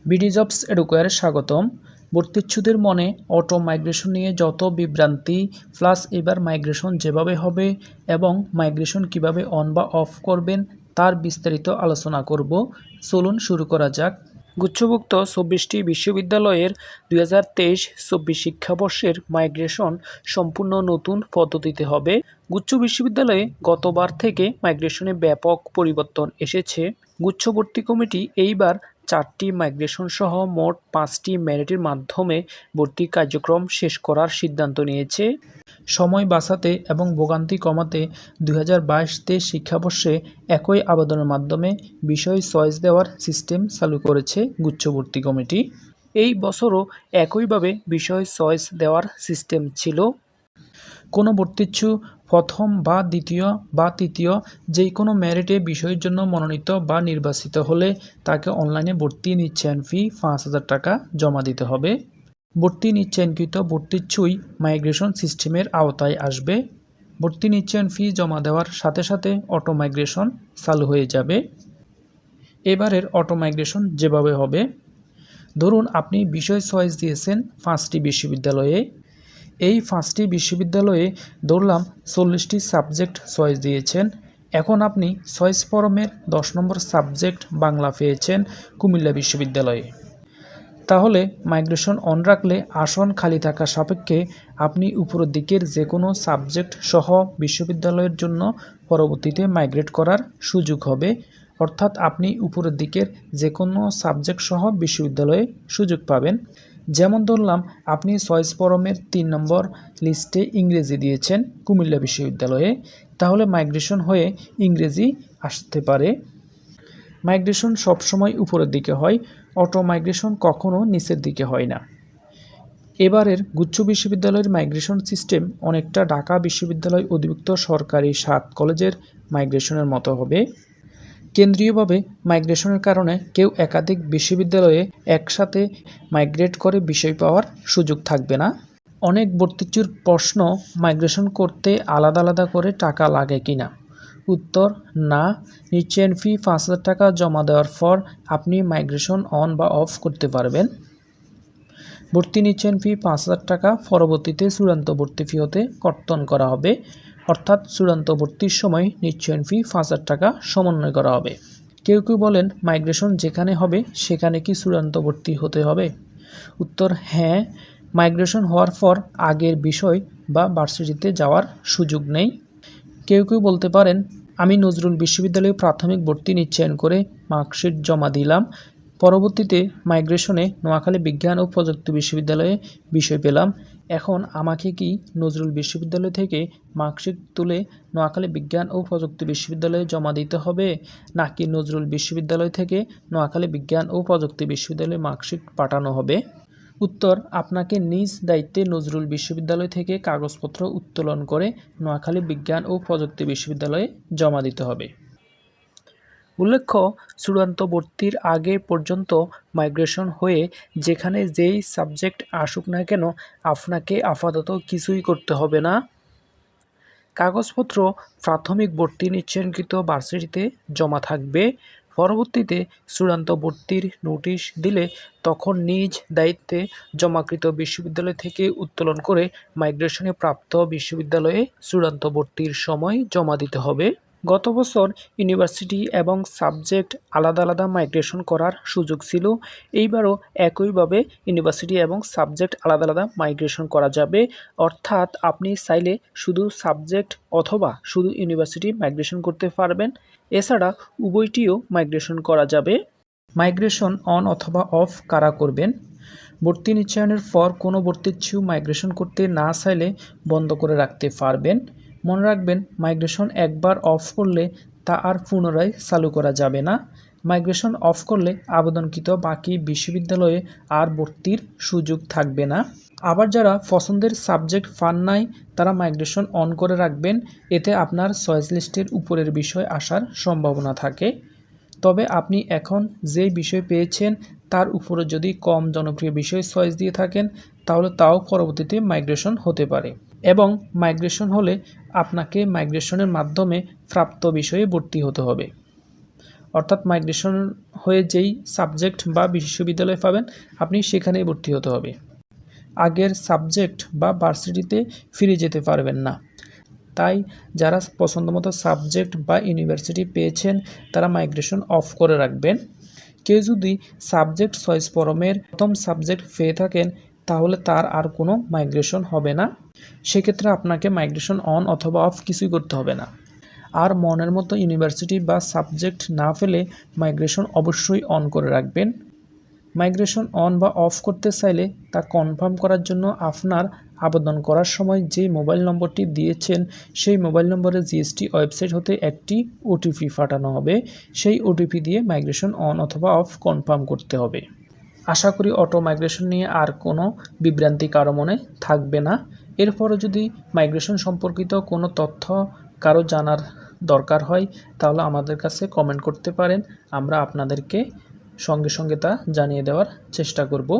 BD jobs এডুকেয়ারে স্বাগতম। ভর্তিচ্ছুদের মনে auto migration নিয়ে যত বিভ্রান্তি, প্লাস এবার মাইগ্রেশন যেভাবে হবে এবং মাইগ্রেশন কিভাবে অন বা অফ করবেন তার বিস্তারিত আলোচনা করব। চলুন শুরু করা যাক। গুচ্ছভুক্ত 24টি বিশ্ববিদ্যালয়ের 2023-24 শিক্ষাবর্ষের মাইগ্রেশন সম্পূর্ণ নতুন পদ্ধতিতে হবে। গুচ্ছ বিশ্ববিদ্যালয়ে গতবার থেকে মাইগ্রেশনে ব্যাপক পরিবর্তন এসেছে। গুচ্ছ ভর্তি কমিটি এইবার 4টি মাইগ্রেশন সহ মোট 5টি মেরিটের মাধ্যমে ভর্তি কার্যক্রম শেষ করার সিদ্ধান্ত নিয়েছে। সময় বাঁচাতে এবং ভোগান্তি কমাতে 2022-23 শিক্ষাবর্ষে একই আবেদনের মাধ্যমে বিষয় চয়েস দেওয়ার সিস্টেম চালু করেছে গুচ্ছ ভর্তি কমিটি। এই বছরও একইভাবে বিষয় চয়েস দেওয়ার সিস্টেম ছিল। কোনো ভর্তিচ্ছু প্রথম বা দ্বিতীয় বা তৃতীয় যে কোনো মেরিটে বিষয়ের জন্য মনোনীত বা নির্বাচিত হলে তাকে অনলাইনে ভর্তি নিশ্চয়ন ফি 5,000 টাকা জমা দিতে হবে। ভর্তি নিশ্চয়নকৃত ভর্তিচ্ছুই মাইগ্রেশন সিস্টেমের আওতায় আসবে। ভর্তি নিশ্চয়ন ফি জমা দেওয়ার সাথে সাথে অটো মাইগ্রেশন চালু হয়ে যাবে। এবারের অটো মাইগ্রেশন যেভাবে হবে, ধরুন আপনি বিষয় চয়েস দিয়েছেন 5টি বিশ্ববিদ্যালয়ে। এই 5টি বিশ্ববিদ্যালয়ে ধরলাম 40টি সাবজেক্ট চয়েস দিয়েছেন। এখন আপনি চয়েস ফরমের 10 নম্বর সাবজেক্ট বাংলা পেয়েছেন কুমিল্লা বিশ্ববিদ্যালয়ে। তাহলে মাইগ্রেশন অন রাখলে আসন খালি থাকা সাপেক্ষে আপনি উপরের দিকের যে কোনো সাবজেক্ট সহ বিশ্ববিদ্যালয়ের জন্য পরবর্তীতে মাইগ্রেট করার সুযোগ হবে। অর্থাৎ আপনি উপরের দিকের যে কোনো সাবজেক্ট সহ বিশ্ববিদ্যালয়ে সুযোগ পাবেন। যেমন ধরলাম আপনি চয়েস ফরমের 3 নম্বর লিস্টে ইংরেজি দিয়েছেন কুমিল্লা বিশ্ববিদ্যালয়ে, তাহলে মাইগ্রেশন হয়ে ইংরেজি আসতে পারে। মাইগ্রেশন সবসময় উপরের দিকে হয়, অটো মাইগ্রেশন কখনো নিচের দিকে হয় না। এবারের গুচ্ছ বিশ্ববিদ্যালয়ের মাইগ্রেশন সিস্টেম অনেকটা ঢাকা বিশ্ববিদ্যালয় অধিভুক্ত সরকারি 7 কলেজের মাইগ্রেশনের মতো হবে। কেন্দ্রীয়ভাবে মাইগ্রেশনের কারণে কেউ একাধিক বিশ্ববিদ্যালয়ে একসাথে মাইগ্রেট করে বিষয় পাওয়ার সুযোগ থাকবে না। অনেক ভর্তিচ্ছুর প্রশ্ন, মাইগ্রেশন করতে আলাদা আলাদা করে টাকা লাগে কিনা? উত্তর, না। নিশ্চয়ন ফি 5,000 টাকা জমা দেওয়ার পর আপনি মাইগ্রেশন অন বা অফ করতে পারবেন। ভর্তি নিশ্চয়ন ফি 5,000 টাকা পরবর্তীতে চূড়ান্ত ভর্তি ফি হতে কর্তন করা হবে। অর্থাৎ চূড়ান্ত ভর্তির সময় নিশ্চয়ন ফি 5,000 টাকা সমন্বয় করা হবে। কেউ কেউ বলেন, মাইগ্রেশন যেখানে হবে সেখানে কি চূড়ান্ত ভর্তি হতে হবে? উত্তর, হ্যাঁ। মাইগ্রেশন হওয়ার পর আগের বিষয় বা ভার্সিটিতে যাওয়ার সুযোগ নেই। কেউ কেউ বলতে পারেন, আমি নজরুল বিশ্ববিদ্যালয়ে প্রাথমিক ভর্তি নিশ্চয়ন করে মার্কশিট জমা দিলাম, পরবর্তীতে মাইগ্রেশনে নোয়াখালী বিজ্ঞান ও প্রযুক্তি বিশ্ববিদ্যালয়ে বিষয় পেলাম, এখন আমাকে কি নজরুল বিশ্ববিদ্যালয় থেকে মার্কশিট তুলে নোয়াখালী বিজ্ঞান ও প্রযুক্তি বিশ্ববিদ্যালয়ে জমা দিতে হবে, নাকি নজরুল বিশ্ববিদ্যালয় থেকে নোয়াখালী বিজ্ঞান ও প্রযুক্তি বিশ্ববিদ্যালয়ে মার্কশিট পাঠানো হবে? উত্তর, আপনাকে নিজ দায়িত্বে নজরুল বিশ্ববিদ্যালয় থেকে কাগজপত্র উত্তোলন করে নোয়াখালী বিজ্ঞান ও প্রযুক্তি বিশ্ববিদ্যালয়ে জমা দিতে হবে। উল্লেখ্য, চূড়ান্ত ভর্তির আগে পর্যন্ত মাইগ্রেশন হয়ে যেখানে যেই সাবজেক্ট আসুক না কেন আপনাকে আপাতত কিছুই করতে হবে না। কাগজপত্র প্রাথমিক ভর্তি নিশ্চয়নকৃত ভার্সিটিতে জমা থাকবে। পরবর্তীতে চূড়ান্ত ভর্তির নোটিশ দিলে তখন নিজ দায়িত্বে জমাকৃত বিশ্ববিদ্যালয় থেকে উত্তোলন করে মাইগ্রেশনে প্রাপ্ত বিশ্ববিদ্যালয়ে চূড়ান্ত ভর্তির সময় জমা দিতে হবে। গত বছর ইউনিভার্সিটি এবং সাবজেক্ট আলাদা আলাদা মাইগ্রেশন করার সুযোগ ছিল। এইবারও একইভাবে ইউনিভার্সিটি এবং সাবজেক্ট আলাদা আলাদা মাইগ্রেশন করা যাবে। অর্থাৎ আপনি চাইলে শুধু সাবজেক্ট অথবা শুধু ইউনিভার্সিটি মাইগ্রেশন করতে পারবেন। এছাড়া উভয়টিও মাইগ্রেশন করা যাবে। মাইগ্রেশন অন অথবা অফ কারা করবেন? ভর্তি নিশ্চয়নের পর কোনো ভর্তিচ্ছু মাইগ্রেশন করতে না চাইলে বন্ধ করে রাখতে পারবেন। মনে রাখবেন, মাইগ্রেশন একবার অফ করলে তা আর পুনরায় চালু করা যাবে না। মাইগ্রেশন অফ করলে আবেদনকৃত বাকি বিশ্ববিদ্যালয়ে আর ভর্তির সুযোগ থাকবে না। আবার যারা পছন্দের সাবজেক্ট পান নাই তারা মাইগ্রেশন অন করে রাখবেন, এতে আপনার চয়েস লিস্টের উপরের বিষয় আসার সম্ভাবনা থাকে। তবে আপনি এখন যে বিষয় পেয়েছেন তার উপরে যদি কম জনপ্রিয় বিষয় চয়েস দিয়ে থাকেন তাহলে তাও পরবর্তীতে মাইগ্রেশন হতে পারে, এবং মাইগ্রেশন হলে আপনাকে মাইগ্রেশনের মাধ্যমে প্রাপ্ত বিষয়ে ভর্তি হতে হবে। অর্থাৎ মাইগ্রেশন হয়ে যেই সাবজেক্ট বা বিশ্ববিদ্যালয় পাবেন আপনি সেখানেই ভর্তি হতে হবে। আগের সাবজেক্ট বা ভার্সিটিতে ফিরে যেতে পারবেন না। তাই যারা পছন্দমতো সাবজেক্ট বা ইউনিভার্সিটি পেয়েছেন তারা মাইগ্রেশন অফ করে রাখবেন। কেউ যদি সাবজেক্ট চয়েস ফরমের প্রথম সাবজেক্ট পেয়ে থাকেন তাহলে তার আর কোনো মাইগ্রেশন হবে না। সেক্ষেত্রে আপনাকে মাইগ্রেশন অন অথবা অফ কিছুই করতে হবে না। আর মনের মতো ইউনিভার্সিটি বা সাবজেক্ট না পেলে মাইগ্রেশন অবশ্যই অন করে রাখবেন। মাইগ্রেশন অন বা অফ করতে চাইলে তা কনফার্ম করার জন্য আপনার আবেদন করার সময় যে মোবাইল নম্বরটি দিয়েছেন সেই মোবাইল নম্বরে জিএসটি ওয়েবসাইট হতে একটি ওটিপি পাঠানো হবে। সেই ওটিপি দিয়ে মাইগ্রেশন অন অথবা অফ কনফার্ম করতে হবে। আশা করি অটো মাইগ্রেশন নিয়ে আর কোনো বিভ্রান্তি কারো মনে থাকবে না। এরপরও যদি মাইগ্রেশন সম্পর্কিত কোনো তথ্য কারো জানার দরকার হয় তাহলে আমাদের কাছে কমেন্ট করতে পারেন। আমরা আপনাদেরকে সঙ্গে সঙ্গে তা জানিয়ে দেওয়ার চেষ্টা করব।